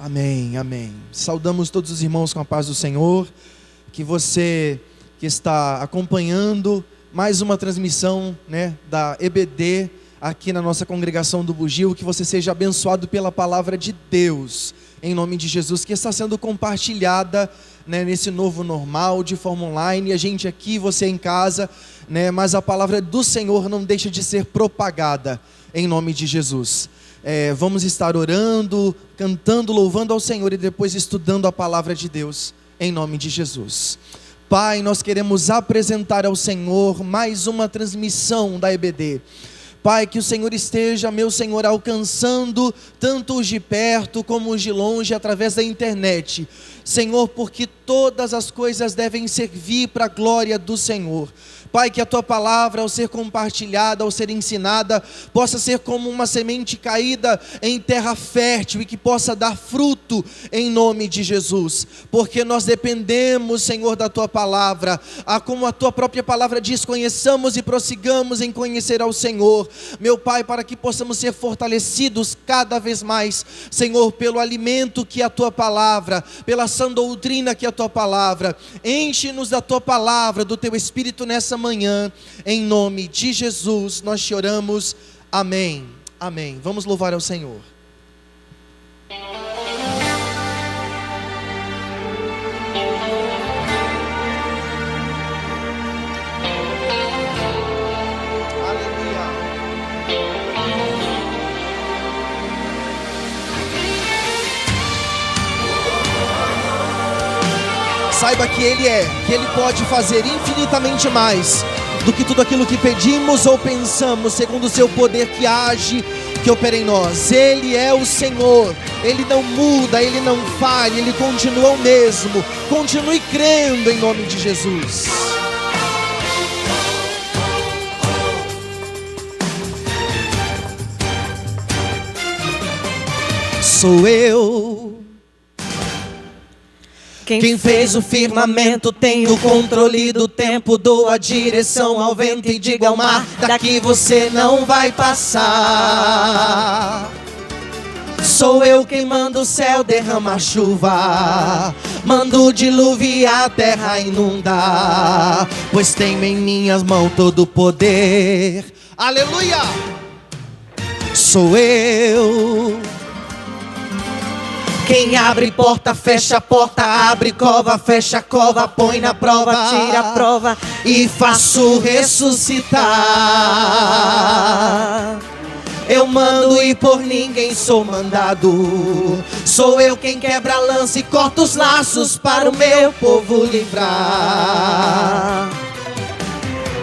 Amém, amém. Saudamos todos os irmãos com a paz do Senhor. Que você que está acompanhando mais uma transmissão, da EBD aqui na nossa congregação do Bugio, que você seja abençoado pela palavra de Deus, em nome de Jesus, que está sendo compartilhada, nesse novo normal, de forma online, a gente aqui, você em casa, mas a palavra do Senhor não deixa de ser propagada, em nome de Jesus. Vamos estar orando, cantando, louvando ao Senhor e depois estudando a palavra de Deus, em nome de Jesus. Pai, nós queremos apresentar ao Senhor mais uma transmissão da EBD. Pai, que o Senhor esteja, meu Senhor, alcançando tanto os de perto como os de longe através da internet. Senhor, porque todas as coisas devem servir para a glória do Senhor. Pai, que a Tua palavra, ao ser compartilhada, ao ser ensinada, possa ser como uma semente caída em terra fértil e que possa dar fruto em nome de Jesus. Porque nós dependemos, Senhor, da Tua palavra. Como a Tua própria palavra diz, conheçamos e prossigamos em conhecer ao Senhor. Meu Pai, para que possamos ser fortalecidos cada vez mais, Senhor, pelo alimento que é a Tua palavra, pela sã doutrina que é a Tua palavra. Enche-nos da Tua palavra, do Teu Espírito nessa manhã, em nome de Jesus, nós te oramos, amém, amém. Vamos louvar ao Senhor. Saiba que Ele pode fazer infinitamente mais do que tudo aquilo que pedimos ou pensamos, segundo o seu poder que age, que opera em nós. Ele é o Senhor, Ele não muda, Ele não falha, Ele continua o mesmo. Continue crendo em nome de Jesus. Sou eu quem fez o firmamento, tem o controle do tempo, dou a direção ao vento e digo ao mar, daqui você não vai passar. Sou eu quem manda o céu derramar chuva, mando o dilúvio e a terra inundar, pois tenho em minhas mãos todo o poder. Aleluia! Sou eu quem abre porta, fecha a porta, abre cova, fecha a cova, põe na prova, tira a prova e faço ressuscitar. Eu mando e por ninguém sou mandado. Sou eu quem quebra a lança e corta os laços para o meu povo livrar.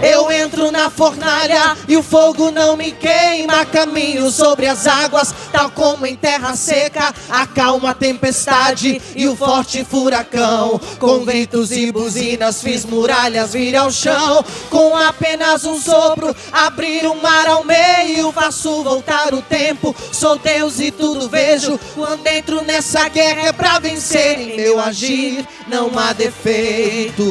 Eu entro na fornalha e o fogo não me queima. Caminho sobre as águas, tal como em terra seca. Acalma a tempestade e o forte furacão. Com gritos e buzinas fiz muralhas vir ao chão. Com apenas um sopro abrir o mar ao meio. Faço voltar o tempo, sou Deus e tudo vejo. Quando entro nessa guerra é pra vencer. Em meu agir não há defeitos.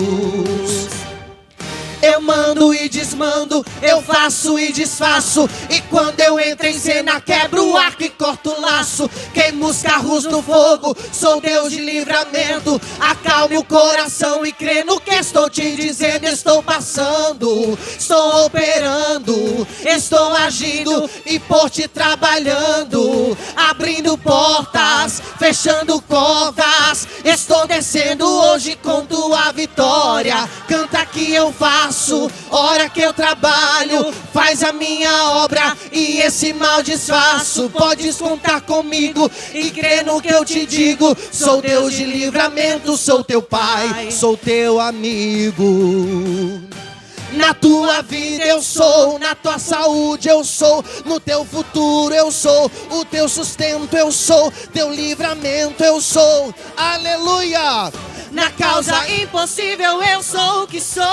Eu mando e desmando, eu faço e desfaço. E quando eu entro em cena, quebro o arco e corto o laço. Queimo os carros no fogo, sou Deus de livramento. Acalme o coração e crê no que estou te dizendo. Estou passando, estou operando, estou agindo e por ti trabalhando. Abrindo portas, fechando covas. Estou descendo hoje com tua vitória. Canta que eu faço, hora que eu trabalho, faz a minha obra e esse mal desfaço. Podes contar comigo e crer no que eu te digo. Sou Deus de livramento, sou teu pai, sou teu amigo. Na tua vida eu sou, na tua saúde eu sou, no teu futuro eu sou, o teu sustento eu sou, teu livramento eu sou. Aleluia! Na causa impossível eu sou o que sou.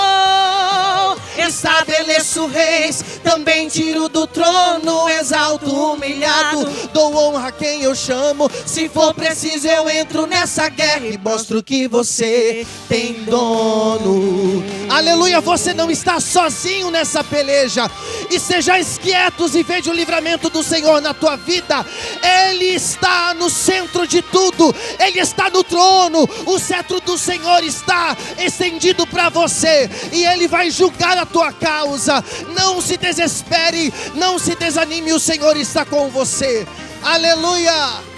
Estabeleço reis, também tiro do trono. Exalto o humilhado, dou honra a quem eu chamo. Se for preciso eu entro nessa guerra e mostro que você tem dono. Aleluia, você não está sozinho nessa peleja. E sejais quietos e veja o livramento do Senhor na tua vida. Ele está no centro de tudo. Ele está no trono. O cetro do Senhor está estendido para você. E Ele vai julgar a tua causa. Não se desespere, não se desanime. O Senhor está com você. Aleluia.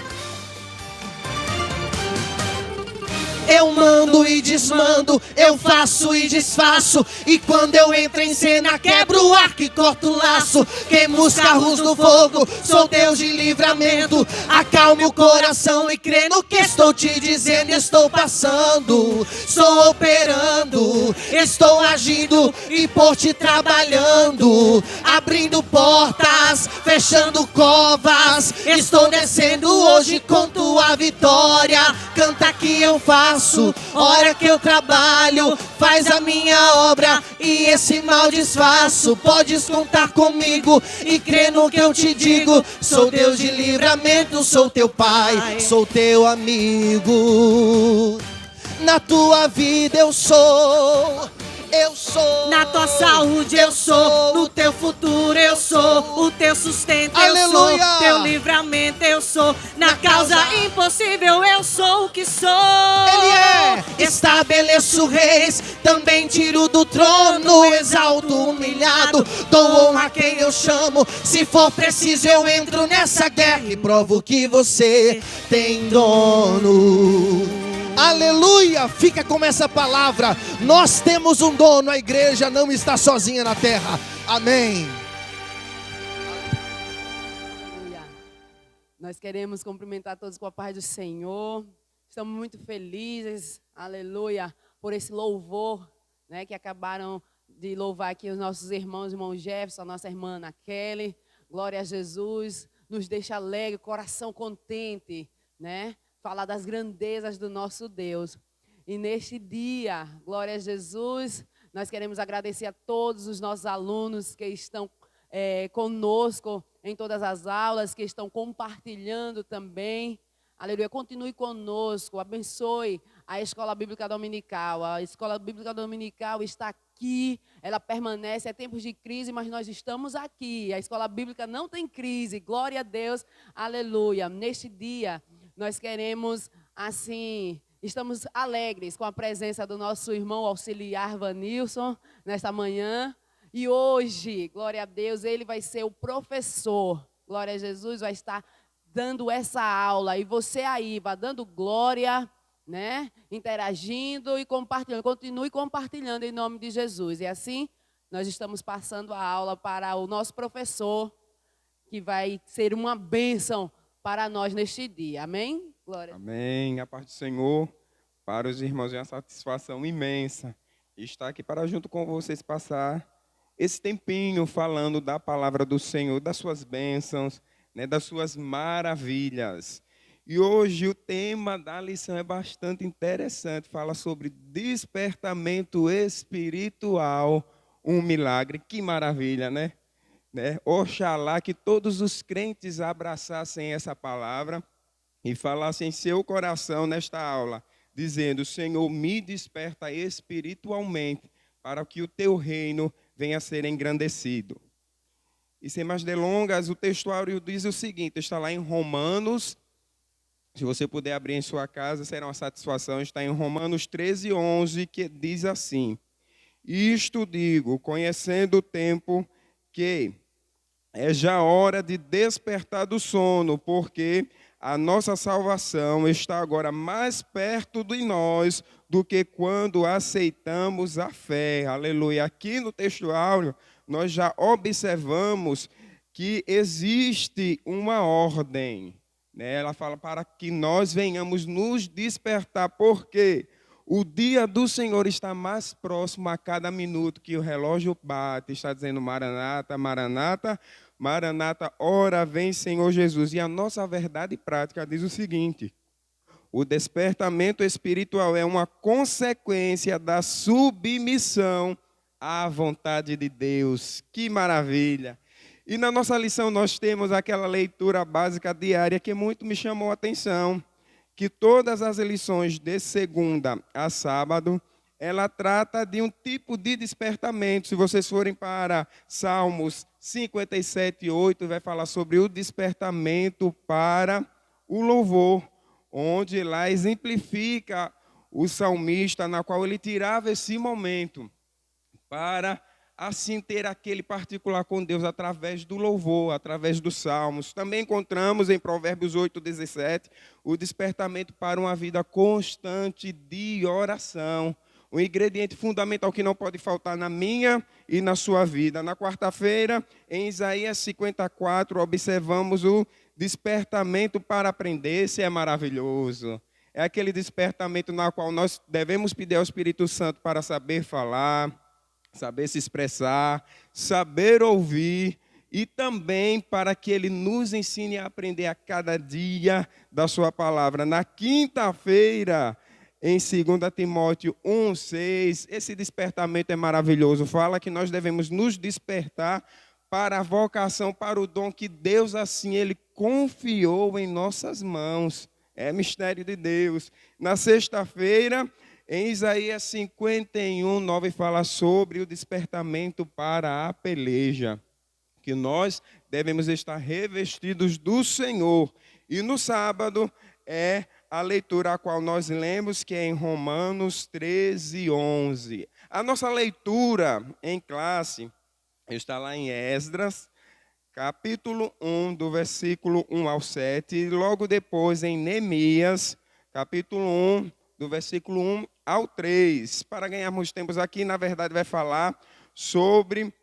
Eu mando e desmando, eu faço e desfaço. E quando eu entro em cena, quebro o arco e corto o laço. Queimo os carros no fogo, sou Deus de livramento. Acalme o coração e crê no que estou te dizendo. Estou passando, estou operando, estou agindo e por ti trabalhando. Abrindo portas, fechando covas. Estou descendo hoje com tua vitória. Canta que eu faço. Hora que eu trabalho, faz a minha obra e esse mal desfaço. Podes contar comigo e crer no que eu te digo. Sou Deus de livramento, sou teu pai, sou teu amigo. Na tua vida eu sou. Na tua saúde eu sou, no teu futuro eu sou, o teu sustento eu sou, teu livramento eu sou, na causa impossível eu sou o que sou. Ele é, estabeleço reis, também tiro do trono, exalto o humilhado, dou honra a quem eu chamo, se for preciso eu entro nessa guerra e provo que você tem dono. Aleluia, fica com essa palavra. Nós temos um dono, a igreja não está sozinha na terra. Amém. Aleluia. Nós queremos cumprimentar todos com a paz do Senhor. Estamos muito felizes, aleluia, por esse louvor, né, que acabaram de louvar aqui os nossos irmãos, irmão Jefferson, a nossa irmã Ana Kelly. Glória a Jesus, nos deixa alegre, coração contente, né? Falar das grandezas do nosso Deus. E neste dia, glória a Jesus, nós queremos agradecer a todos os nossos alunos que estão conosco em todas as aulas, que estão compartilhando também. Aleluia, continue conosco, abençoe a Escola Bíblica Dominical. A Escola Bíblica Dominical está aqui, ela permanece, é tempos de crise, mas nós estamos aqui. A Escola Bíblica não tem crise, glória a Deus, aleluia. Neste dia, nós queremos, assim, estamos alegres com a presença do nosso irmão auxiliar Vanilson nesta manhã. E hoje, glória a Deus, ele vai ser o professor. Glória a Jesus, vai estar dando essa aula. E você aí, vai dando glória, né? Interagindo e compartilhando. Continue compartilhando em nome de Jesus. E assim, nós estamos passando a aula para o nosso professor, que vai ser uma bênção para nós neste dia. Amém? Glória. Amém. A paz do Senhor. Para os irmãos é uma satisfação imensa estar aqui para junto com vocês passar esse tempinho falando da palavra do Senhor, das suas bênçãos, né, das suas maravilhas. E hoje o tema da lição é bastante interessante. Fala sobre despertamento espiritual, um milagre. Que maravilha, né? Oxalá que todos os crentes abraçassem essa palavra e falassem em seu coração nesta aula, dizendo: Senhor, me desperta espiritualmente para que o teu reino venha a ser engrandecido. E sem mais delongas, o textuário diz o seguinte, está lá em Romanos, se você puder abrir em sua casa, será uma satisfação, está em Romanos 13:11, que diz assim: Isto digo, conhecendo o tempo, que é já hora de despertar do sono, porque a nossa salvação está agora mais perto de nós do que quando aceitamos a fé. Aleluia. Aqui no textuário, nós já observamos que existe uma ordem, né? Ela fala para que nós venhamos nos despertar, porque o dia do Senhor está mais próximo a cada minuto que o relógio bate. Está dizendo: Maranata, Maranata, Maranata, ora vem Senhor Jesus. E a nossa verdade prática diz o seguinte: o despertamento espiritual é uma consequência da submissão à vontade de Deus. Que maravilha! E na nossa lição nós temos aquela leitura básica diária que muito me chamou a atenção, que todas as lições de segunda a sábado, ela trata de um tipo de despertamento. Se vocês forem para Salmos 57:8, vai falar sobre o despertamento para o louvor, onde lá exemplifica o salmista, na qual ele tirava esse momento para assim ter aquele particular com Deus através do louvor, através dos salmos. Também encontramos em Provérbios 8:17 o despertamento para uma vida constante de oração. Um ingrediente fundamental que não pode faltar na minha e na sua vida. Na quarta-feira, em Isaías 54, observamos o despertamento para aprender. Esse é maravilhoso. É aquele despertamento na qual nós devemos pedir ao Espírito Santo para saber falar, saber se expressar, saber ouvir e também para que Ele nos ensine a aprender a cada dia da sua palavra. Na quinta-feira, em 2 Timóteo 1:6, esse despertamento é maravilhoso. Fala que nós devemos nos despertar para a vocação, para o dom que Deus assim Ele confiou em nossas mãos. É mistério de Deus. Na sexta-feira, em Isaías 51:9, fala sobre o despertamento para a peleja, que nós devemos estar revestidos do Senhor. E no sábado é a leitura a qual nós lemos, que é em Romanos 13:11. A nossa leitura em classe está lá em Esdras, capítulo 1, do versículo 1 ao 7, e logo depois em Neemias, capítulo 1, do versículo 1 ao 3. Para ganharmos tempos aqui, na verdade, vai falar sobre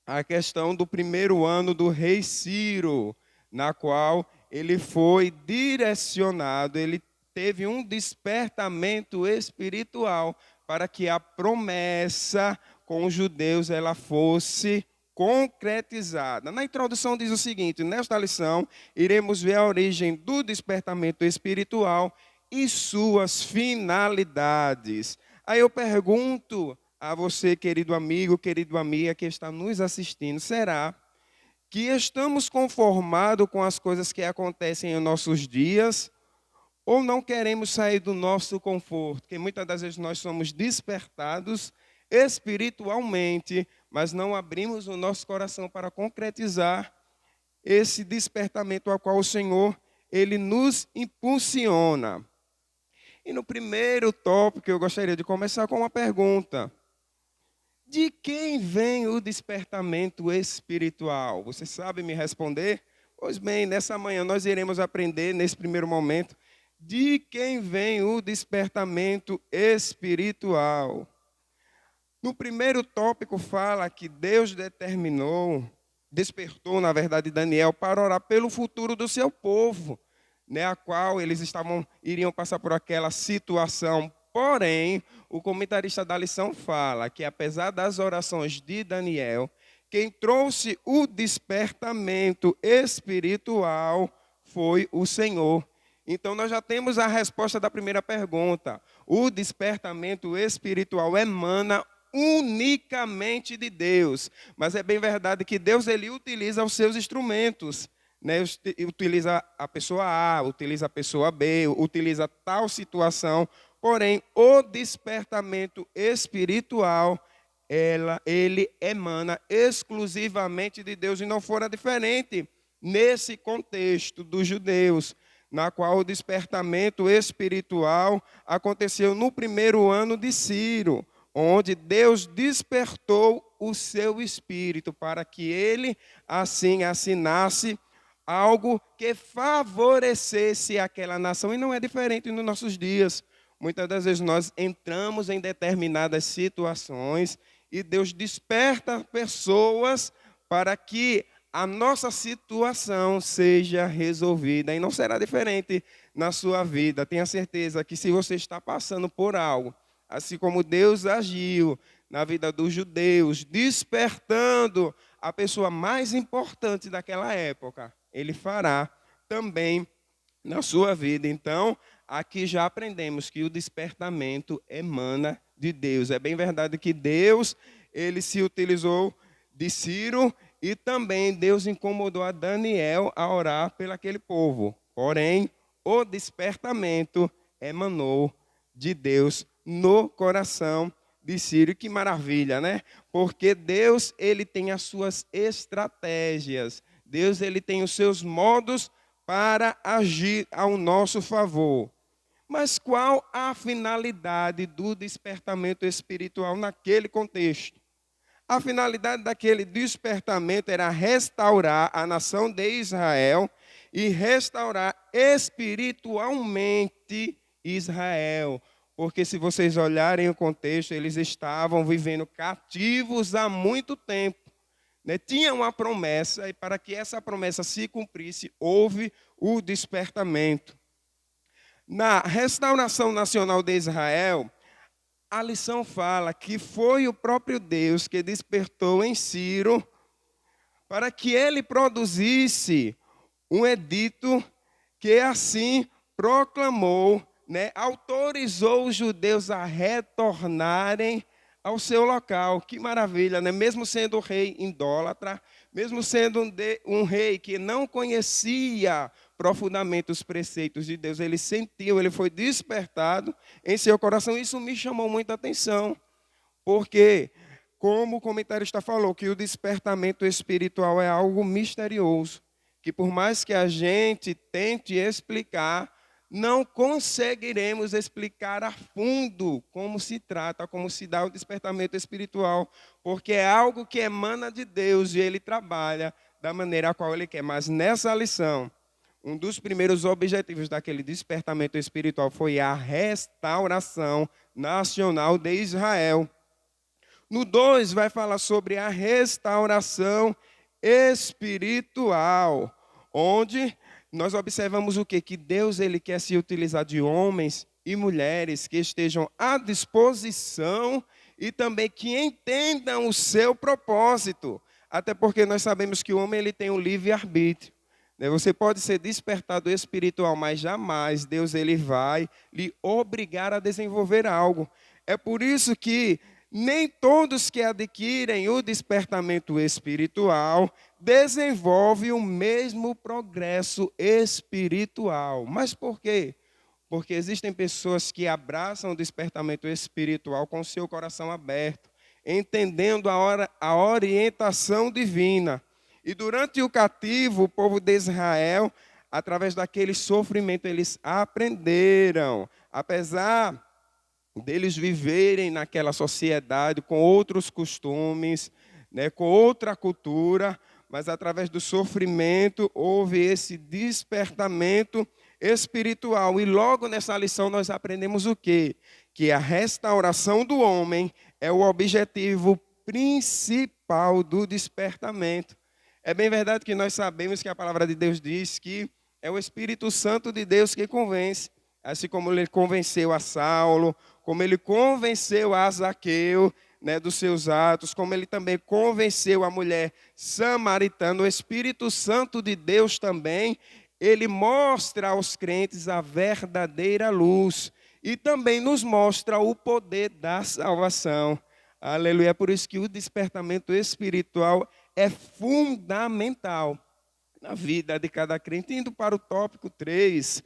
a questão do primeiro ano do rei Ciro, na qual ele foi direcionado, ele teve um despertamento espiritual para que a promessa com os judeus ela fosse concretizada. Na introdução diz o seguinte: nesta lição iremos ver a origem do despertamento espiritual e suas finalidades. Aí eu pergunto a você, querido amigo, querida amiga que está nos assistindo, será que estamos conformados com as coisas que acontecem em nossos dias ou não queremos sair do nosso conforto? Porque muitas das vezes nós somos despertados espiritualmente, mas não abrimos o nosso coração para concretizar esse despertamento ao qual o Senhor Ele nos impulsiona. E no primeiro tópico eu gostaria de começar com uma pergunta: de quem vem o despertamento espiritual? Você sabe me responder? Pois bem, nessa manhã nós iremos aprender, nesse primeiro momento, de quem vem o despertamento espiritual. No primeiro tópico fala que Deus despertou, na verdade, Daniel para orar pelo futuro do seu povo, né, a qual eles iriam passar por aquela situação. Porém, o comentarista da lição fala que, apesar das orações de Daniel, quem trouxe o despertamento espiritual foi o Senhor. Então, nós já temos a resposta da primeira pergunta. O despertamento espiritual emana unicamente de Deus. Mas é bem verdade que Deus ele utiliza os seus instrumentos. Né? Utiliza a pessoa A, utiliza a pessoa B, utiliza tal situação. Porém, o despertamento espiritual, ele emana exclusivamente de Deus. E não fora diferente nesse contexto dos judeus, na qual o despertamento espiritual aconteceu no primeiro ano de Ciro, onde Deus despertou o seu espírito para que ele assim assinasse algo que favorecesse aquela nação. E não é diferente nos nossos dias. Muitas das vezes nós entramos em determinadas situações e Deus desperta pessoas para que a nossa situação seja resolvida. E não será diferente na sua vida. Tenha certeza que se você está passando por algo, assim como Deus agiu na vida dos judeus, despertando a pessoa mais importante daquela época, Ele fará também na sua vida. Então, aqui já aprendemos que o despertamento emana de Deus. É bem verdade que Deus, ele se utilizou de Ciro e também Deus incomodou a Daniel a orar pelo aquele povo. Porém, o despertamento emanou de Deus no coração de Ciro. Que maravilha, né? Porque Deus, ele tem as suas estratégias. Deus, ele tem os seus modos para agir ao nosso favor. Mas qual a finalidade do despertamento espiritual naquele contexto? A finalidade daquele despertamento era restaurar a nação de Israel e restaurar espiritualmente Israel. Porque se vocês olharem o contexto, eles estavam vivendo cativos há muito tempo. Né? Tinha uma promessa e para que essa promessa se cumprisse, houve o despertamento. Na restauração nacional de Israel, a lição fala que foi o próprio Deus que despertou em Ciro para que ele produzisse um edito que assim proclamou, né, autorizou os judeus a retornarem ao seu local. Que maravilha, né? Mesmo sendo rei idólatra, mesmo sendo um rei que não conhecia profundamente os preceitos de Deus, ele sentiu, ele foi despertado em seu coração. Isso me chamou muita atenção, porque, como o comentarista falou, que o despertamento espiritual é algo misterioso, que por mais que a gente tente explicar, não conseguiremos explicar a fundo como se trata, como se dá o despertamento espiritual, porque é algo que emana de Deus e ele trabalha da maneira a qual ele quer. Mas nessa lição, um dos primeiros objetivos daquele despertamento espiritual foi a restauração nacional de Israel. No 2 vai falar sobre a restauração espiritual, onde nós observamos o quê? Que Deus, ele quer se utilizar de homens e mulheres que estejam à disposição e também que entendam o seu propósito. Até porque nós sabemos que o homem, ele tem um livre-arbítrio. Você pode ser despertado espiritual, mas jamais Deus, ele vai lhe obrigar a desenvolver algo. É por isso que nem todos que adquirem o despertamento espiritual desenvolvem o mesmo progresso espiritual. Mas por quê? Porque existem pessoas que abraçam o despertamento espiritual com o seu coração aberto, entendendo a orientação divina. E durante o cativo, o povo de Israel, através daquele sofrimento, eles aprenderam, apesar deles viverem naquela sociedade com outros costumes, né, com outra cultura, mas através do sofrimento houve esse despertamento espiritual. E logo nessa lição nós aprendemos o quê? Que a restauração do homem é o objetivo principal do despertamento. É bem verdade que nós sabemos que a palavra de Deus diz que é o Espírito Santo de Deus que convence, assim como ele convenceu a Saulo, como ele convenceu a Zaqueu, né, dos seus atos, como ele também convenceu a mulher samaritana. O Espírito Santo de Deus também, ele mostra aos crentes a verdadeira luz e também nos mostra o poder da salvação. Aleluia, é por isso que o despertamento espiritual é fundamental na vida de cada crente. Indo para o tópico 3,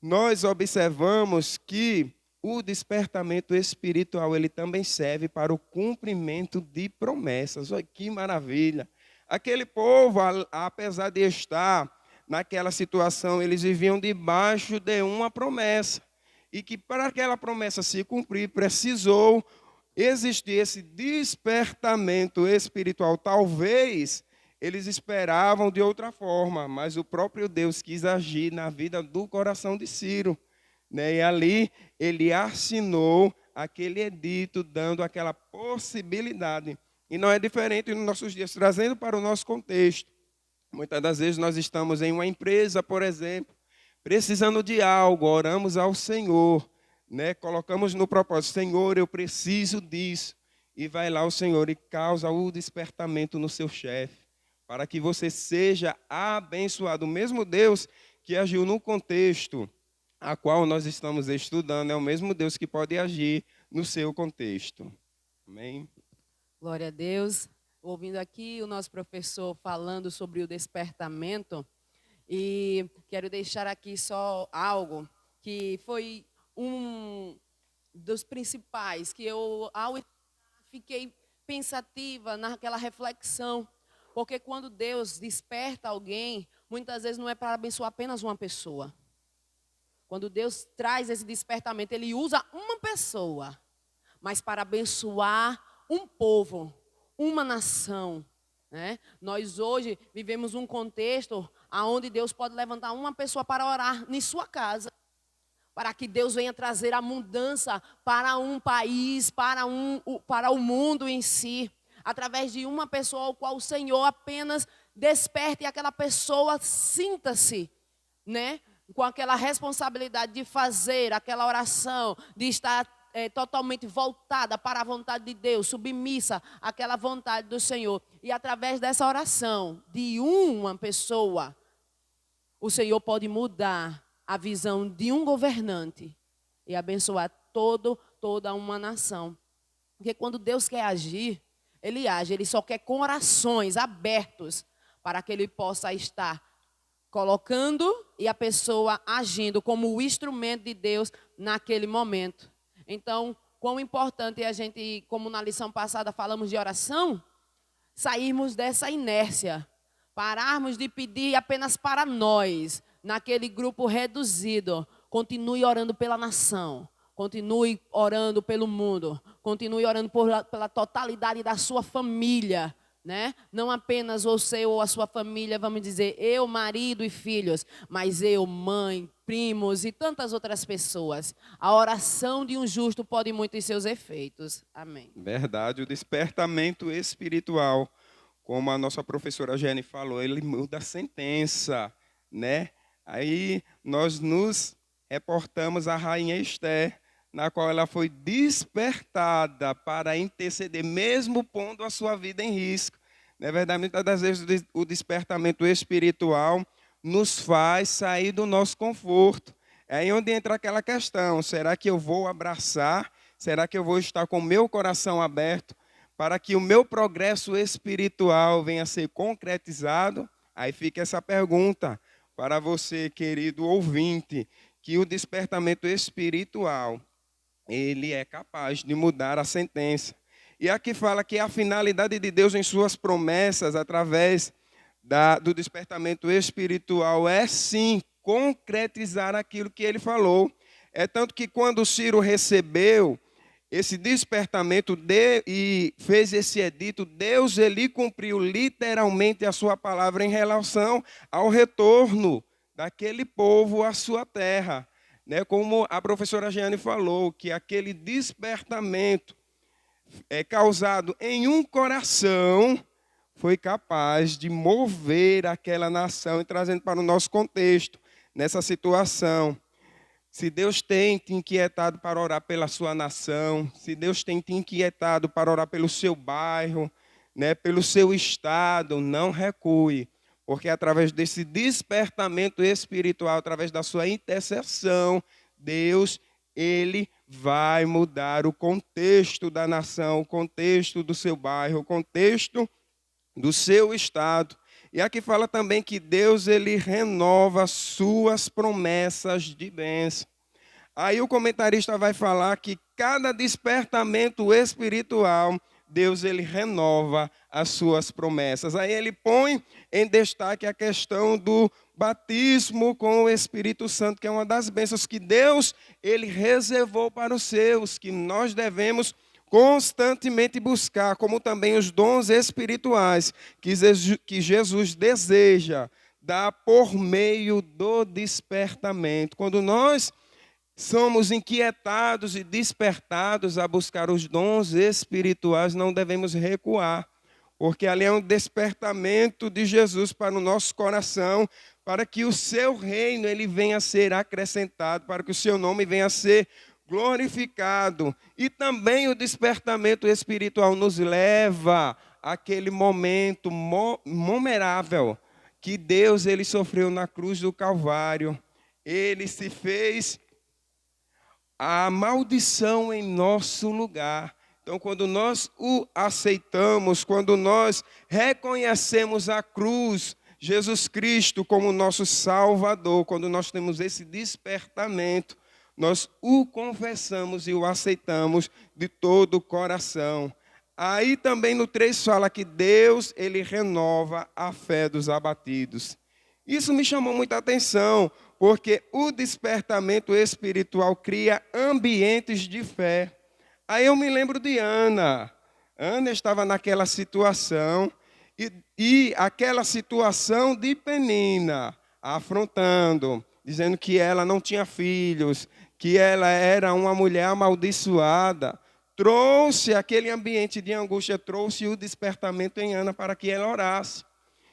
nós observamos que o despertamento espiritual, ele também serve para o cumprimento de promessas. Olha que maravilha. Aquele povo, apesar de estar naquela situação, eles viviam debaixo de uma promessa. E que para aquela promessa se cumprir, precisou existir esse despertamento espiritual. Talvez eles esperavam de outra forma, mas o próprio Deus quis agir na vida do coração de Ciro, né? E ali ele assinou aquele edito, dando aquela possibilidade. E não é diferente nos nossos dias, trazendo para o nosso contexto. Muitas das vezes nós estamos em uma empresa, por exemplo, precisando de algo, oramos ao Senhor, né? Colocamos no propósito, Senhor, eu preciso disso. E vai lá o Senhor e causa o despertamento no seu chefe, para que você seja abençoado. O mesmo Deus que agiu no contexto a qual nós estamos estudando é o mesmo Deus que pode agir no seu contexto. Amém? Glória a Deus. Ouvindo aqui o nosso professor falando sobre o despertamento, e quero deixar aqui só algo que foi dos principais, que eu, ao fiquei pensativa naquela reflexão. Porque quando Deus desperta alguém, muitas vezes não é para abençoar apenas uma pessoa. Quando Deus traz esse despertamento, Ele usa uma pessoa, mas para abençoar um povo, uma nação. Né? Nós hoje vivemos um contexto onde Deus pode levantar uma pessoa para orar em sua casa, para que Deus venha trazer a mudança para um país, para o mundo em si, através de uma pessoa ao qual o Senhor apenas desperte e aquela pessoa sinta-se, né, com aquela responsabilidade de fazer aquela oração, de estar totalmente voltada para a vontade de Deus, submissa àquela vontade do Senhor. E através dessa oração de uma pessoa, o Senhor pode mudar a visão de um governante e abençoar toda uma nação. Porque quando Deus quer agir, Ele age, Ele só quer corações abertos para que Ele possa estar colocando e a pessoa agindo como o instrumento de Deus naquele momento. Então, quão importante é a gente, como na lição passada falamos de oração, sairmos dessa inércia, pararmos de pedir apenas para nós, naquele grupo reduzido. Continue orando pela nação, continue orando pelo mundo, continue orando pela totalidade da sua família, né? Não apenas você ou a sua família, vamos dizer, eu, marido e filhos, mas eu, mãe, primos e tantas outras pessoas. A oração de um justo pode muito em seus efeitos. Amém. Verdade, o despertamento espiritual, como a nossa professora Jenny falou, ele muda a sentença, né? Aí nós nos reportamos à rainha Esther, na qual ela foi despertada para interceder, mesmo pondo a sua vida em risco. Não é verdade? Muitas das vezes o despertamento espiritual nos faz sair do nosso conforto. É aí onde entra aquela questão, será que eu vou abraçar? Será que eu vou estar com o meu coração aberto para que o meu progresso espiritual venha a ser concretizado? Aí fica essa pergunta para você, querido ouvinte, que o despertamento espiritual, ele é capaz de mudar a sentença. E aqui fala que a finalidade de Deus em suas promessas, através do despertamento espiritual, é sim concretizar aquilo que ele falou. É tanto que quando Ciro recebeu esse despertamento e fez esse edito, Deus ele cumpriu literalmente a sua palavra em relação ao retorno daquele povo à sua terra. Né? Como a professora Jeane falou, que aquele despertamento causado em um coração foi capaz de mover aquela nação e trazendo para o nosso contexto, nessa situação. Se Deus tem te inquietado para orar pela sua nação, se Deus tem te inquietado para orar pelo seu bairro, né, pelo seu estado, não recue, porque através desse despertamento espiritual, através da sua intercessão, Deus, ele vai mudar o contexto da nação, o contexto do seu bairro, o contexto do seu estado. E aqui fala também que Deus ele renova suas promessas de bênção. Aí o comentarista vai falar que cada despertamento espiritual, Deus ele renova as suas promessas. Aí ele põe em destaque a questão do batismo com o Espírito Santo, que é uma das bênçãos que Deus ele reservou para os seus, que nós devemos constantemente buscar, como também os dons espirituais que Jesus deseja dar por meio do despertamento. Quando nós somos inquietados e despertados a buscar os dons espirituais, não devemos recuar, porque ali é um despertamento de Jesus para o nosso coração, para que o seu reino ele venha a ser acrescentado, para que o seu nome venha a ser glorificado. E também o despertamento espiritual nos leva àquele momento memorável que Deus ele sofreu na cruz do Calvário. Ele se fez a maldição em nosso lugar. Então, quando nós o aceitamos, quando nós reconhecemos a cruz, Jesus Cristo como nosso Salvador, quando nós temos esse despertamento, nós o confessamos e o aceitamos de todo o coração. Aí também no 3 fala que Deus, ele renova a fé dos abatidos. Isso me chamou muita atenção, porque o despertamento espiritual cria ambientes de fé. Aí eu me lembro de Ana. Ana estava naquela situação, e aquela situação de Penina, afrontando, dizendo que ela não tinha filhos, que ela era uma mulher amaldiçoada, trouxe aquele ambiente de angústia, trouxe o despertamento em Ana para que ela orasse.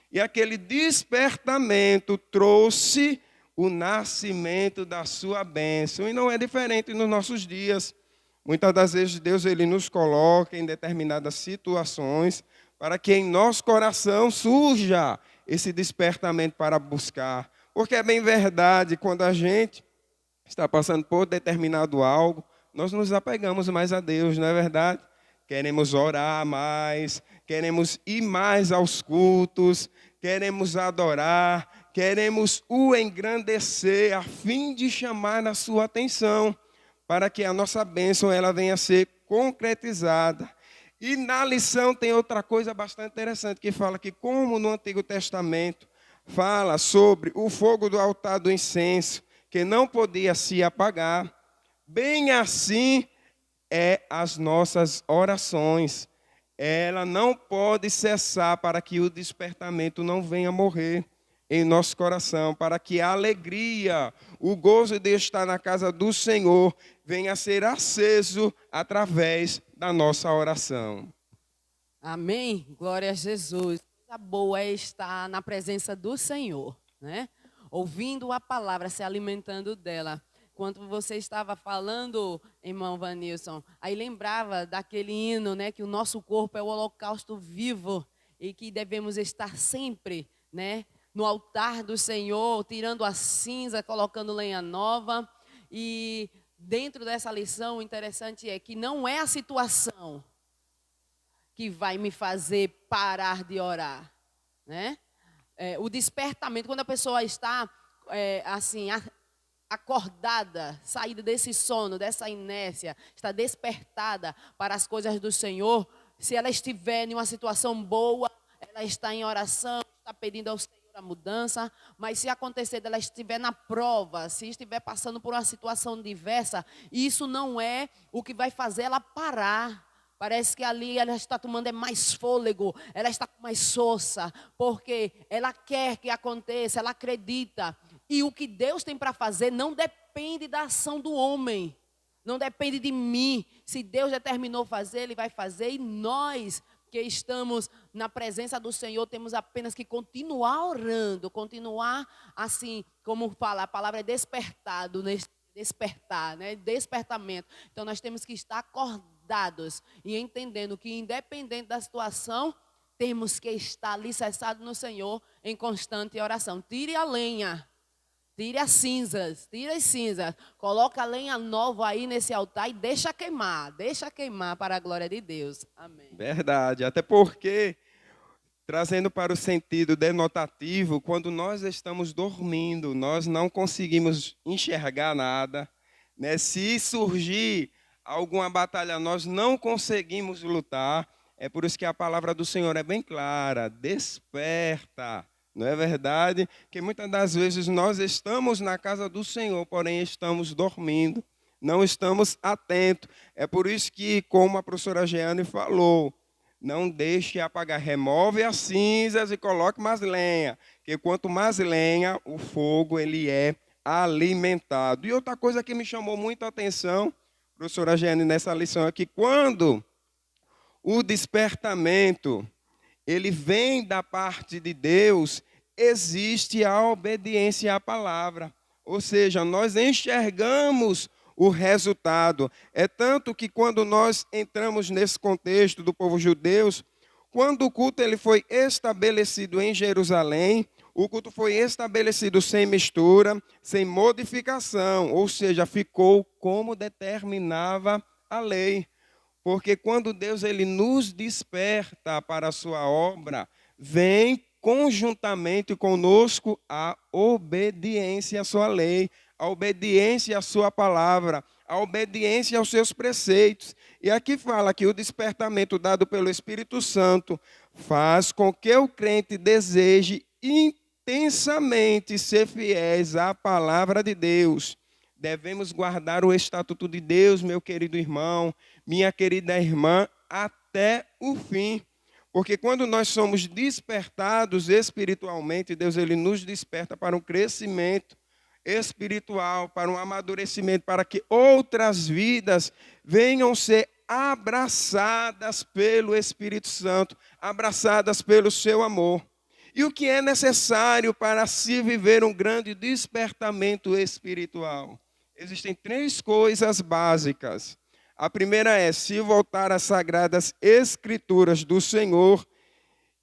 E aquele despertamento trouxe o nascimento da sua bênção. E não é diferente nos nossos dias. Muitas das vezes Deus ele nos coloca em determinadas situações para que em nosso coração surja esse despertamento para buscar. Porque é bem verdade, quando a gente está passando por determinado algo, nós nos apegamos mais a Deus, não é verdade? Queremos orar mais, queremos ir mais aos cultos, queremos adorar, queremos o engrandecer a fim de chamar a sua atenção, para que a nossa bênção ela venha a ser concretizada. E na lição tem outra coisa bastante interessante, que fala que como no Antigo Testamento fala sobre o fogo do altar do incenso, que não podia se apagar, bem assim é as nossas orações. Ela não pode cessar para que o despertamento não venha morrer em nosso coração, para que a alegria, o gozo de estar na casa do Senhor venha a ser aceso através da nossa oração. Amém? Glória a Jesus. Coisa boa é estar na presença do Senhor, né? Ouvindo a palavra, se alimentando dela. Quando você estava falando, irmão Vanilson, aí lembrava daquele hino, né, que o nosso corpo é o holocausto vivo e que devemos estar sempre, né, no altar do Senhor, tirando a cinza, colocando lenha nova. E dentro dessa lição, o interessante é que não é a situação que vai me fazer parar de orar, né? O despertamento, quando a pessoa está assim acordada, saída desse sono, dessa inércia, está despertada para as coisas do Senhor, se ela estiver em uma situação boa, ela está em oração, está pedindo ao Senhor a mudança, mas se acontecer dela estiver na prova, se estiver passando por uma situação diversa, isso não é o que vai fazer ela parar. Parece que ali ela está tomando mais fôlego, ela está com mais força, porque ela quer que aconteça, ela acredita. E o que Deus tem para fazer não depende da ação do homem, não depende de mim. Se Deus determinou fazer, Ele vai fazer. E nós que estamos na presença do Senhor, temos apenas que continuar orando, continuar assim, como fala, a palavra é despertado, despertar, né? Despertamento. Então nós temos que estar acordados e entendendo que independente da situação, temos que estar alicerçados no Senhor em constante oração. Tire a lenha. Tire as cinzas, coloca a lenha nova aí nesse altar e deixa queimar para a glória de Deus. Amém. Verdade, até porque, trazendo para o sentido denotativo, quando nós estamos dormindo, nós não conseguimos enxergar nada, né? Se surgir alguma batalha, nós não conseguimos lutar. É por isso que a palavra do Senhor é bem clara: desperta. Não é verdade? Que muitas das vezes nós estamos na casa do Senhor, porém estamos dormindo, não estamos atentos. É por isso que, como a professora Jeane falou, não deixe apagar, remove as cinzas e coloque mais lenha, que quanto mais lenha, o fogo ele é alimentado. E outra coisa que me chamou muito a atenção, professora Jeane, nessa lição é que quando o despertamento ele vem da parte de Deus, existe a obediência à palavra. Ou seja, nós enxergamos o resultado. É tanto que quando nós entramos nesse contexto do povo judeu, quando o culto ele foi estabelecido em Jerusalém, o culto foi estabelecido sem mistura, sem modificação, ou seja, ficou como determinava a lei. Porque quando Deus ele nos desperta para a sua obra, vem conjuntamente conosco a obediência à sua lei, a obediência à sua palavra, a obediência aos seus preceitos. E aqui fala que o despertamento dado pelo Espírito Santo faz com que o crente deseje intensamente ser fiéis à palavra de Deus. Devemos guardar o estatuto de Deus, meu querido irmão, minha querida irmã, até o fim. Porque quando nós somos despertados espiritualmente, Deus ele nos desperta para um crescimento espiritual, para um amadurecimento, para que outras vidas venham ser abraçadas pelo Espírito Santo, abraçadas pelo seu amor. E o que é necessário para se viver um grande despertamento espiritual? Existem 3 coisas básicas. A primeira é se voltar às sagradas escrituras do Senhor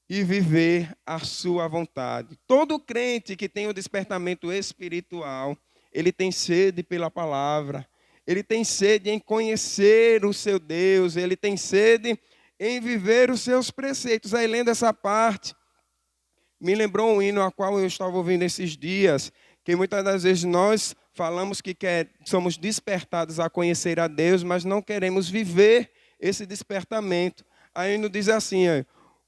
e viver a sua vontade. Todo crente que tem o despertamento espiritual, ele tem sede pela palavra, ele tem sede em conhecer o seu Deus, ele tem sede em viver os seus preceitos. Aí, lendo essa parte, me lembrou um hino a qual eu estava ouvindo esses dias, que muitas das vezes nós falamos que somos despertados a conhecer a Deus, mas não queremos viver esse despertamento. Aí nos diz assim,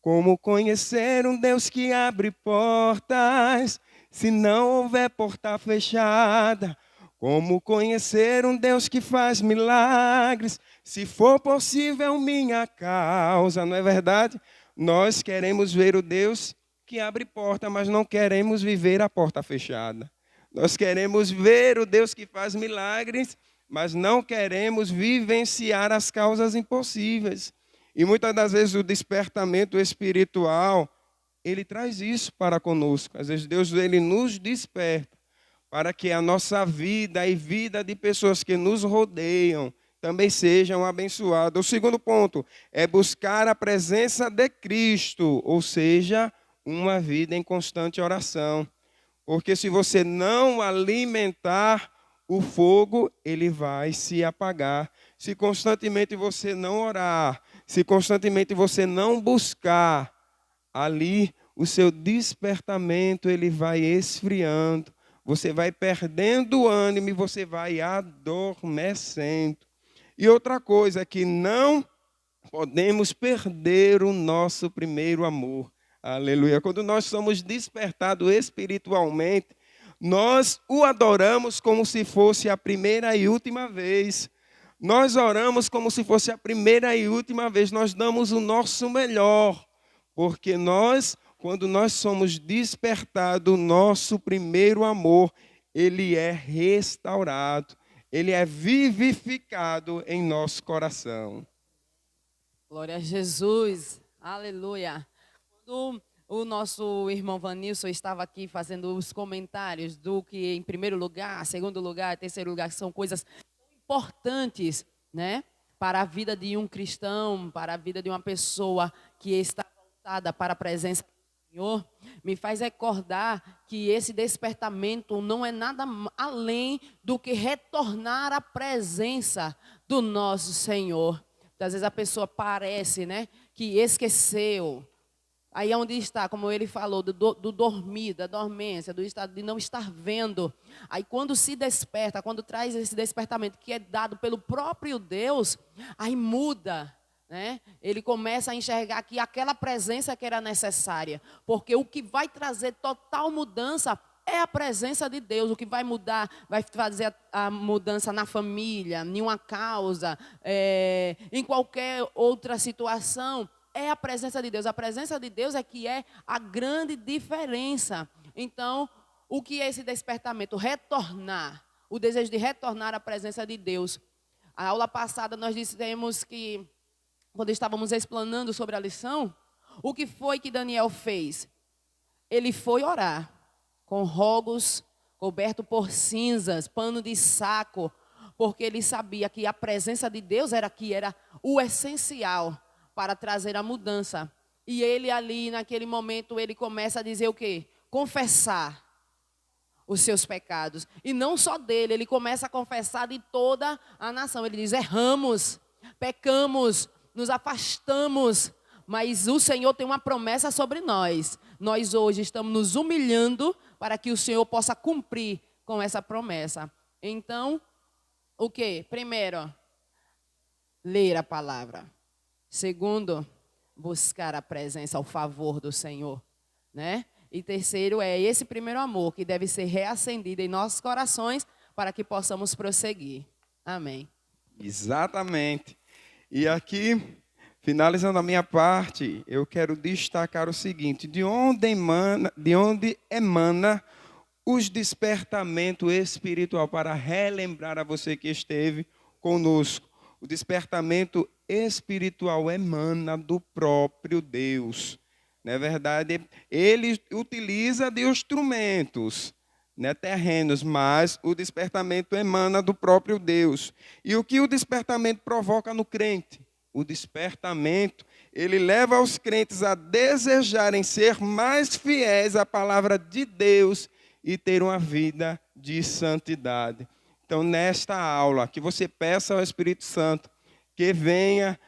como conhecer um Deus que abre portas, se não houver porta fechada? Como conhecer um Deus que faz milagres, se for possível minha causa? Não é verdade? Nós queremos ver o Deus que abre porta, mas não queremos viver a porta fechada. Nós queremos ver o Deus que faz milagres, mas não queremos vivenciar as causas impossíveis. E muitas das vezes o despertamento espiritual, ele traz isso para conosco. Às vezes Deus ele nos desperta para que a nossa vida e vida de pessoas que nos rodeiam também sejam abençoadas. O segundo ponto é buscar a presença de Cristo, ou seja, uma vida em constante oração. Porque se você não alimentar o fogo, ele vai se apagar. Se constantemente você não orar, se constantemente você não buscar, ali o seu despertamento ele vai esfriando. Você vai perdendo o ânimo e você vai adormecendo. E outra coisa é que não podemos perder o nosso primeiro amor. Aleluia. Quando nós somos despertados espiritualmente, nós o adoramos como se fosse a primeira e última vez. Nós oramos como se fosse a primeira e última vez. Nós damos o nosso melhor. Porque quando nós somos despertados, o nosso primeiro amor, ele é restaurado. Ele é vivificado em nosso coração. Glória a Jesus. Aleluia. O nosso irmão Vanilson estava aqui fazendo os comentários do que em primeiro lugar, segundo lugar, terceiro lugar, são coisas importantes, né, para a vida de um cristão, para a vida de uma pessoa que está voltada para a presença do Senhor, me faz recordar que esse despertamento não é nada além do que retornar à presença do nosso Senhor. Às vezes a pessoa parece, né, que esqueceu. Aí é onde está, como ele falou, do dormir, da dormência, do estado de não estar vendo. Aí quando se desperta, quando traz esse despertamento que é dado pelo próprio Deus, aí muda, né? Ele começa a enxergar que aquela presença que era necessária. Porque o que vai trazer total mudança é a presença de Deus. O que vai mudar, vai fazer a mudança na família, em uma causa, em qualquer outra situação, é a presença de Deus. A presença de Deus é que é a grande diferença. Então, o que é esse despertamento? Retornar. O desejo de retornar à presença de Deus. A aula passada nós dissemos que, quando estávamos explanando sobre a lição, o que foi que Daniel fez? Ele foi orar com rogos, coberto por cinzas, pano de saco, porque ele sabia que a presença de Deus era o essencial para trazer a mudança. E ele ali, naquele momento, ele começa a dizer o quê? Confessar os seus pecados. E não só dele, ele começa a confessar de toda a nação. Ele diz, erramos, pecamos, nos afastamos, mas o Senhor tem uma promessa sobre nós. Nós hoje estamos nos humilhando para que o Senhor possa cumprir com essa promessa. Então, o quê? Primeiro, ler a palavra. Segundo, buscar a presença, o favor do Senhor, né? E terceiro é esse primeiro amor que deve ser reacendido em nossos corações para que possamos prosseguir. Amém. Exatamente. E aqui, finalizando a minha parte, eu quero destacar o seguinte: de onde emana os despertamento espiritual, para relembrar a você que esteve conosco. O despertamento espiritual emana do próprio Deus. Não é verdade? Ele utiliza de instrumentos, né, terrenos, mas o despertamento emana do próprio Deus. E o que o despertamento provoca no crente? O despertamento, ele leva os crentes a desejarem ser mais fiéis à palavra de Deus e ter uma vida de santidade. Então, nesta aula, que você peça ao Espírito Santo que venha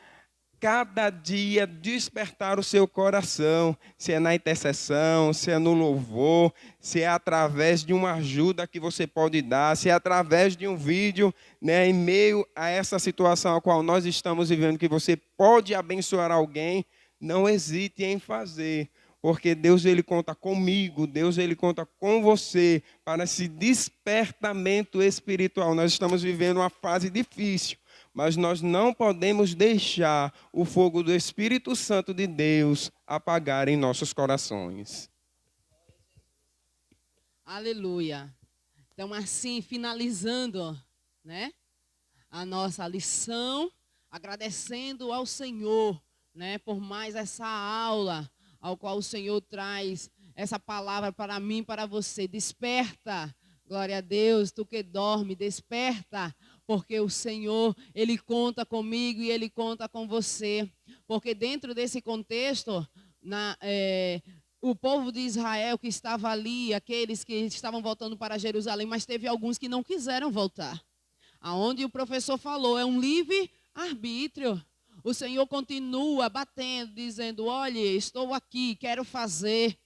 cada dia despertar o seu coração, se é na intercessão, se é no louvor, se é através de uma ajuda que você pode dar, se é através de um vídeo, né, em meio a essa situação a qual nós estamos vivendo, que você pode abençoar alguém, não hesite em fazer, porque Deus ele conta comigo, Deus ele conta com você para esse despertamento espiritual. Nós estamos vivendo uma fase difícil, mas nós não podemos deixar o fogo do Espírito Santo de Deus apagar em nossos corações. Aleluia. Então, assim, finalizando, né, a nossa lição, agradecendo ao Senhor, né, por mais essa aula, ao qual o Senhor traz essa palavra para mim, para você. Desperta, glória a Deus, tu que dorme, desperta, porque o Senhor, Ele conta comigo e Ele conta com você. Porque dentro desse contexto, o povo de Israel que estava ali, aqueles que estavam voltando para Jerusalém, mas teve alguns que não quiseram voltar. Aonde o professor falou, é um livre arbítrio. O Senhor continua batendo, dizendo, olha, estou aqui, quero fazer.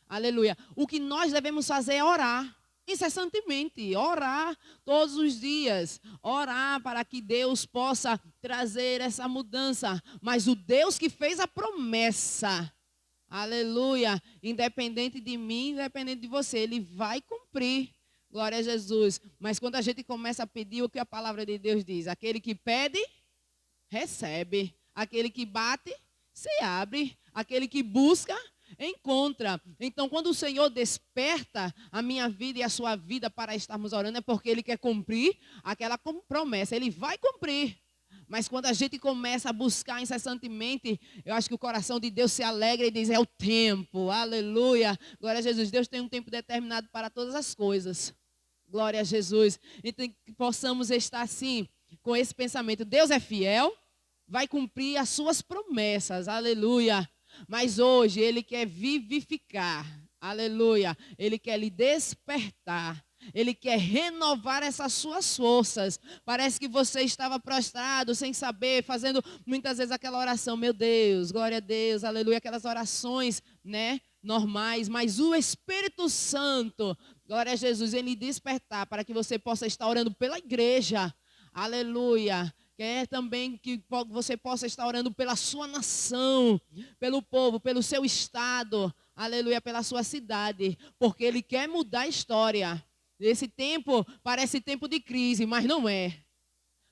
Aleluia. O que nós devemos fazer é orar. Incessantemente, orar todos os dias, orar para que Deus possa trazer essa mudança. Mas o Deus que fez a promessa, aleluia, independente de mim, independente de você, Ele vai cumprir. Glória a Jesus. Mas quando a gente começa a pedir, o que a palavra de Deus diz? Aquele que pede, recebe. Aquele que bate, se abre. Aquele que busca, encontra. Então, quando o Senhor desperta a minha vida e a sua vida para estarmos orando, é porque Ele quer cumprir aquela promessa. Ele vai cumprir. Mas quando a gente começa a buscar incessantemente, eu acho que o coração de Deus se alegra e diz, é o tempo, aleluia. Glória a Jesus, Deus tem um tempo determinado para todas as coisas. Glória a Jesus. Então que possamos estar assim, com esse pensamento, Deus é fiel, vai cumprir as suas promessas, aleluia. Mas hoje Ele quer vivificar, aleluia. Ele quer lhe despertar. Ele quer renovar essas suas forças. Parece que você estava prostrado, sem saber, fazendo muitas vezes aquela oração, meu Deus, glória a Deus, aleluia, aquelas orações, né, normais, mas o Espírito Santo, glória a Jesus, ele despertar para que você possa estar orando pela igreja, aleluia. Quer também que você possa estar orando pela sua nação, pelo povo, pelo seu estado, aleluia, pela sua cidade, porque Ele quer mudar a história. Esse tempo parece tempo de crise, mas não é.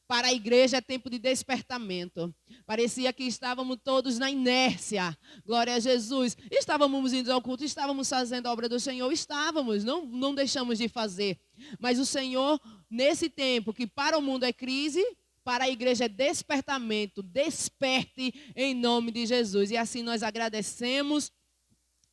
Para a igreja é tempo de despertamento. Parecia que estávamos todos na inércia. Glória a Jesus. Estávamos indo ao culto, estávamos fazendo a obra do Senhor, estávamos, não deixamos de fazer. Mas o Senhor, nesse tempo que para o mundo é crise, para a igreja é despertamento. Desperte em nome de Jesus. E assim nós agradecemos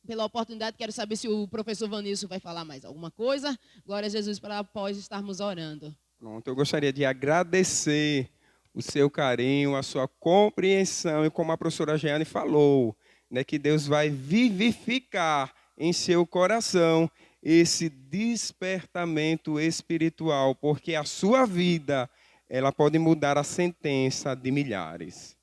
pela oportunidade. Quero saber se o professor Vanilson vai falar mais alguma coisa. Glória a Jesus, para após estarmos orando. Pronto, eu gostaria de agradecer o seu carinho, a sua compreensão, e como a professora Jeane falou, né, que Deus vai vivificar em seu coração esse despertamento espiritual, porque a sua vida, ela pode mudar a sentença de milhares.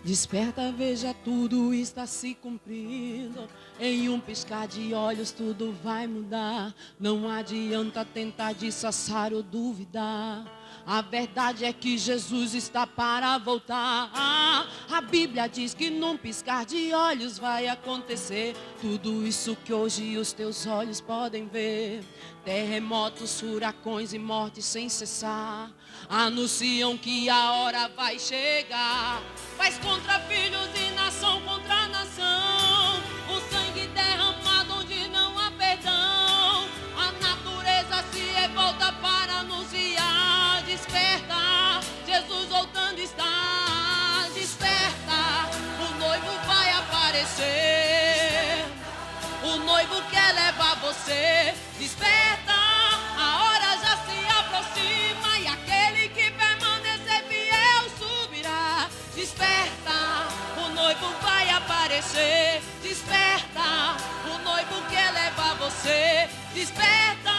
Desperta, veja, tudo está se cumprindo. Em um piscar de olhos tudo vai mudar. Não adianta tentar disfarçar ou duvidar. A verdade é que Jesus está para voltar. A Bíblia diz que num piscar de olhos vai acontecer tudo isso que hoje os teus olhos podem ver. Terremotos, furacões e mortes sem cessar anunciam que a hora vai chegar. Paz contra filhos e nação contra nação. O sangue derramado onde não há perdão. A natureza se revolta para anunciar. Desperta, Jesus voltando está. Desperta, o noivo vai aparecer. O noivo quer levar você. Desperta, a hora já se aproxima. E aquele que permanecer fiel subirá. Desperta, o noivo vai aparecer. Desperta, o noivo quer levar você. Desperta,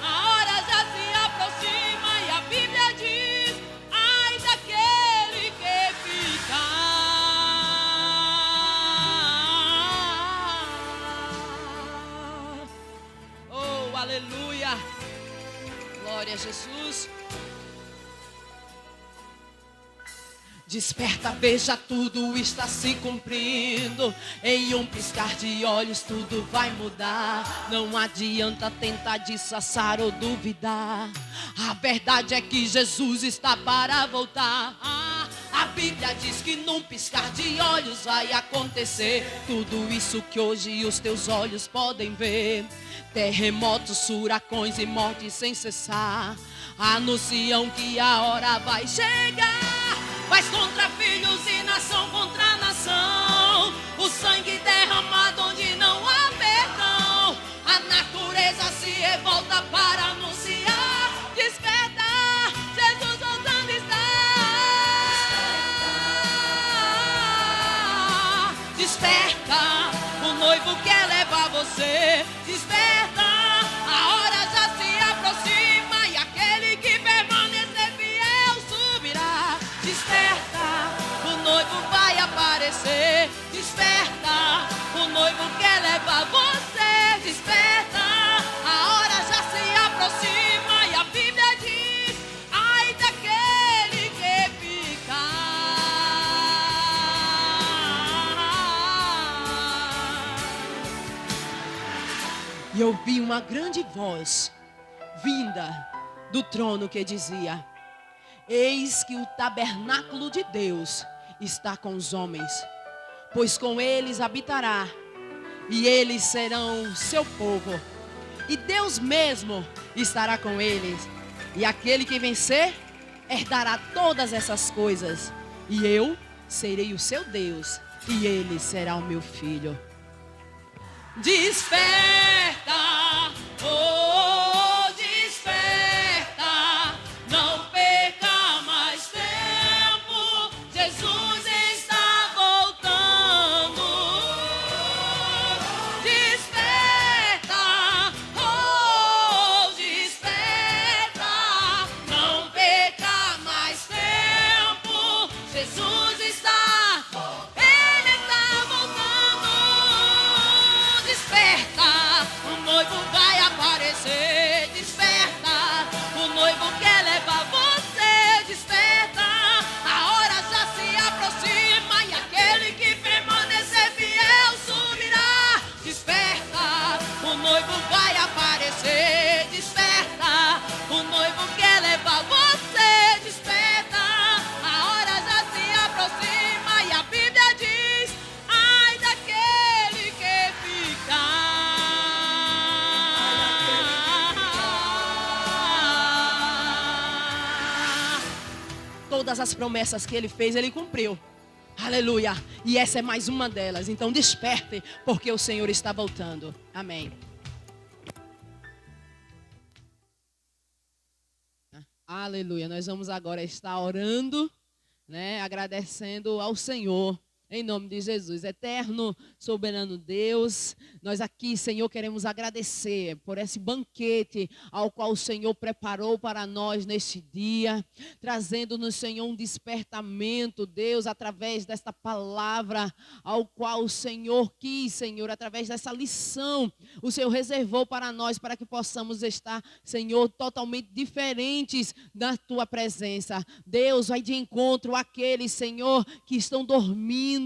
a hora já se aproxima. E a Bíblia diz: ai daquele que ficar. Oh, aleluia. Glória a Jesus. Desperta, veja, tudo está se cumprindo. Em um piscar de olhos tudo vai mudar. Não adianta tentar disfarçar ou duvidar. A verdade é que Jesus está para voltar. A Bíblia diz que num piscar de olhos vai acontecer tudo isso que hoje os teus olhos podem ver. Terremotos, furacões e mortes sem cessar anunciam que a hora vai chegar. Paz contra filhos e nação contra nação. O sangue derramado onde não há perdão. A natureza se revolta para anunciar. Desperta, Jesus voltando está. Desperta, o noivo quer levar você. Desperta, a hora já se aproxima. E aquele que permanecer fiel subirá. Desperta, o noivo vai aparecer. Desperta, o noivo quer levar você. Desperta, a hora já se aproxima. E a Bíblia diz: ai daquele que ficar. E eu vi uma grande voz vinda do trono que dizia: eis que o tabernáculo de Deus está com os homens, pois com eles habitará, e eles serão seu povo, e Deus mesmo estará com eles, e aquele que vencer herdará todas essas coisas, e eu serei o seu Deus, e ele será o meu filho. Desperta, oh, desperta, não perca mais tempo, Jesus está voltando. Desperta, oh, desperta, não perca mais tempo, Jesus está, Ele está voltando. Desperta, o noivo vai aparecer. Desperta, o noivo quer levar você. Desperta, a hora já se aproxima. E aquele que permanecer fiel subirá. Desperta, o noivo vai aparecer. Desperta, o noivo quer levar você. Desperta, a hora já se aproxima. E a Bíblia diz: ai daquele que ficar. Todas as promessas que ele fez, ele cumpriu. Aleluia. E essa é mais uma delas. Então desperte, porque o Senhor está voltando. Amém. Aleluia. Nós vamos agora estar orando, né, agradecendo ao Senhor Em nome de Jesus. Eterno, soberano Deus, nós aqui, Senhor, queremos agradecer por esse banquete ao qual o Senhor preparou para nós neste dia, trazendo-nos, Senhor, um despertamento, Deus, através desta palavra, ao qual o Senhor quis, Senhor, através dessa lição, o Senhor reservou para nós, para que possamos estar, Senhor, totalmente diferentes da Tua presença. Deus, vai de encontro àqueles, Senhor, que estão dormindo,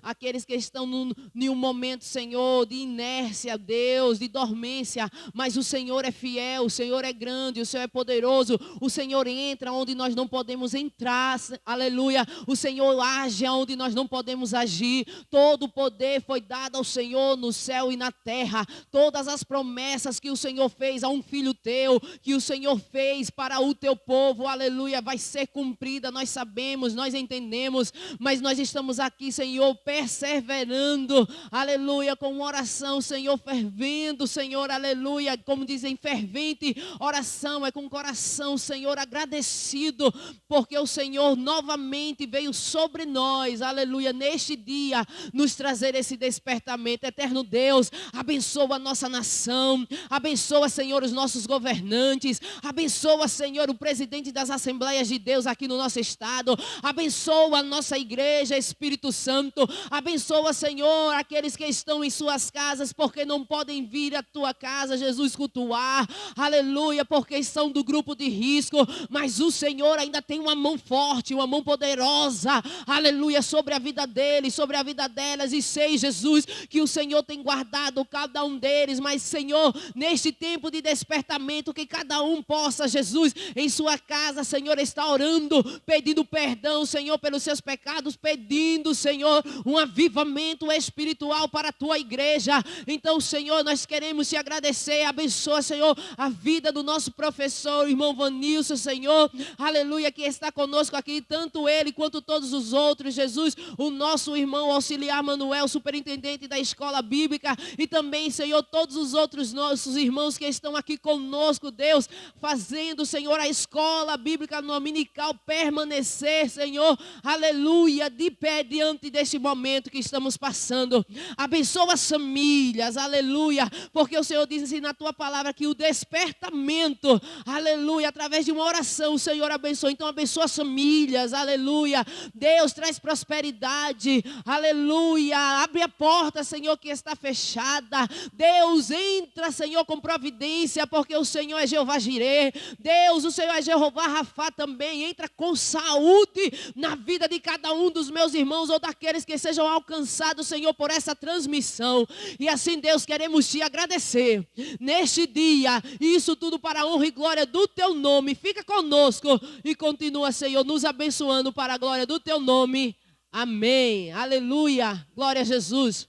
aqueles que estão em um momento, Senhor, de inércia, Deus, de dormência, mas o Senhor é fiel, o Senhor é grande, o Senhor é poderoso, o Senhor entra onde nós não podemos entrar, aleluia, o Senhor age onde nós não podemos agir, todo o poder foi dado ao Senhor no céu e na terra, todas as promessas que o Senhor fez a um filho teu, que o Senhor fez para o teu povo, aleluia, vai ser cumprida, nós sabemos, nós entendemos, mas nós estamos aqui, Senhor, perseverando, aleluia, com uma oração, Senhor, fervendo, Senhor, aleluia, como dizem, fervente oração, é com o coração, Senhor, agradecido, porque o Senhor novamente veio sobre nós, aleluia, neste dia, nos trazer esse despertamento. Eterno Deus, abençoa a nossa nação, abençoa, Senhor, os nossos governantes, abençoa, Senhor, o presidente das Assembleias de Deus aqui no nosso estado, abençoa a nossa igreja, Espírito Santo, abençoa, Senhor, aqueles que estão em suas casas, porque não podem vir à tua casa, Jesus, cultuar, aleluia, porque são do grupo de risco, mas o Senhor ainda tem uma mão forte, uma mão poderosa, aleluia, sobre a vida deles, sobre a vida delas, e sei, Jesus, que o Senhor tem guardado cada um deles, mas, Senhor, neste tempo de despertamento, que cada um possa, Jesus, em sua casa, Senhor, estar orando, pedindo perdão, Senhor, pelos seus pecados, pedindo, Senhor, um avivamento espiritual para a tua igreja. Então, Senhor, nós queremos te agradecer, abençoa, Senhor, a vida do nosso professor, o irmão Vanilson, Senhor, aleluia, que está conosco aqui, tanto ele quanto todos os outros, Jesus, o nosso irmão auxiliar Manuel, superintendente da escola bíblica, e também, Senhor, todos os outros nossos irmãos que estão aqui conosco, Deus, fazendo, Senhor, a escola bíblica dominical permanecer, Senhor, aleluia, de pé diante deste momento que estamos passando. Abençoa as famílias, aleluia, porque o Senhor diz assim na tua palavra que o despertamento, aleluia, através de uma oração, o Senhor abençoa. Então abençoa as famílias, aleluia. Deus traz prosperidade, aleluia. Abre a porta, Senhor, que está fechada. Deus entra, Senhor, com providência, porque o Senhor é Jeová Jireh. Deus, o Senhor é Jeová Rafá também. Entra com saúde na vida de cada um dos meus irmãos ou daqueles que sejam alcançados, Senhor, por essa transmissão. E assim, Deus, queremos te agradecer neste dia, isso tudo para a honra e glória do teu nome. Fica conosco e continua, Senhor, nos abençoando para a glória do teu nome. Amém, aleluia, glória a Jesus.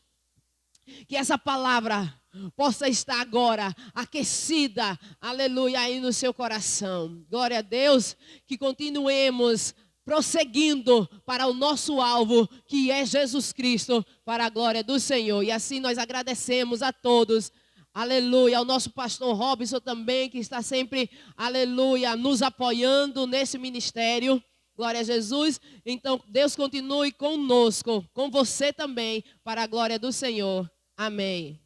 Que essa palavra possa estar agora aquecida, aleluia, aí no seu coração. Glória a Deus, que continuemos prosseguindo para o nosso alvo, que é Jesus Cristo, para a glória do Senhor. E assim nós agradecemos a todos, aleluia, ao nosso pastor Robson também, que está sempre, aleluia, nos apoiando nesse ministério. Glória a Jesus. Então Deus continue conosco, com você também, para a glória do Senhor. Amém.